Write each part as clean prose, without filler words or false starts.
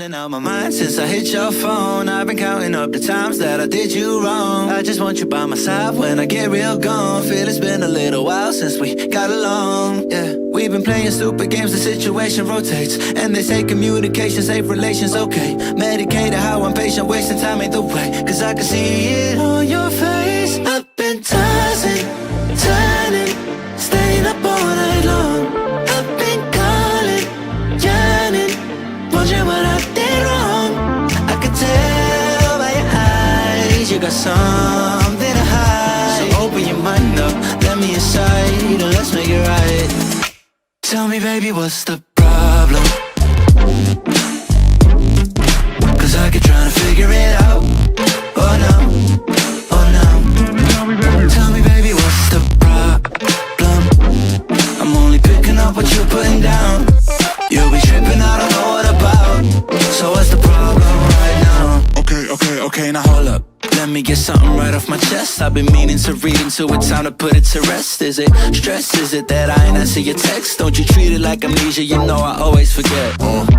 and out my mind since I hit your phone. I've been counting up the times that I did you wrong. I just want you by my side when I get real gone. Feel it's been a little while since we got along, yeah. We've been playing stupid games, the situation rotates. And they say communication, safe relations, okay. Medicated how I'm patient, wasting time ain't the way. Cause I can see it on your face. I've been tossing, turning, staying up all night long. I've been calling, yearning, wondering what I did wrong. I could tell by your eyes you got something to hide. So open your mind up, let me inside, and let's make it right. Tell me, baby, what's the problem? Cause I keep trying to figure it out. Oh no, oh no. Tell me, baby, what's the problem? I'm only picking up what you're putting down. You'll be tripping, I don't know what about. So what's the problem right now? Okay, now hold up. Let me get something right off my chest. I've been meaning to read into it, time to put it to rest. Is it stress? Is it that I ain't answer your text? Don't you treat it like amnesia, you know I always forget.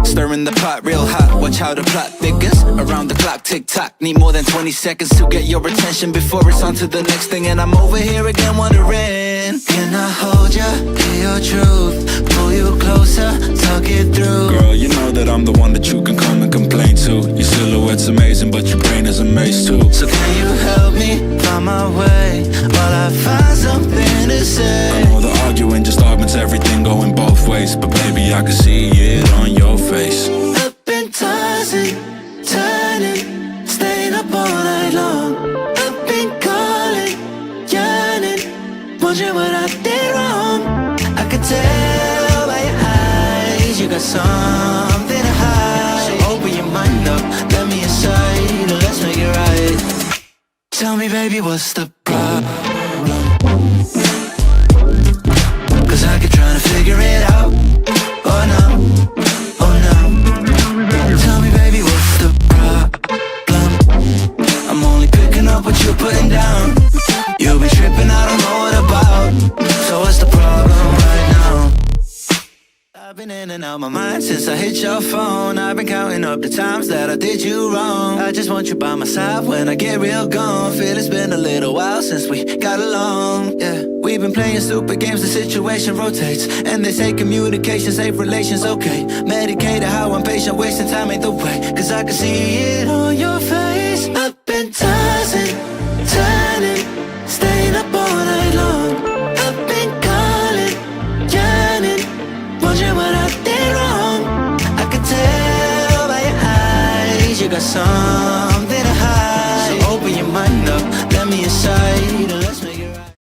Stirring the pot real hot, watch how the plot thickens. Around the clock, tick-tock, need more than 20 seconds to get your attention before it's on to the next thing. And I'm over here again wondering, can I hold ya, hear your truth, pull you closer, talk it through? Girl, you know that I'm the one that you can come and complain to. Your silhouette's amazing, but your brain is a maze too. So can you help me find my way while I find something to say? I know the arguing just augments everything going both ways, but baby, I can see it on your face. I've been tossing, turning, staying up all night long. I've been calling, yearning, wondering what I did wrong. I could tell by your eyes you got something to hide. So open your mind up, let me inside, and let's make it right. Tell me, baby, what's the problem? Cause I keep trying to figure it out. Oh no, oh no. Tell me, baby, what's the problem? I'm only picking up what you're putting down. You'll be tripping, I don't know what about. So what's the problem right now? I've been in and out my mind since I hit your phone. I've been counting up the times that I did you wrong. I just want you by my side when I get real gone. Feel it's been a little while since we got along, yeah. We've been playing stupid games, the situation rotates. And they say communication, safe relations, okay. Medicated how I'm patient, wasting time ain't the way. Cause I can see it on your face. I've been tossing, turning, staying up all night long. I've been calling, yearning, wondering what I did wrong. I could tell by your eyes you got some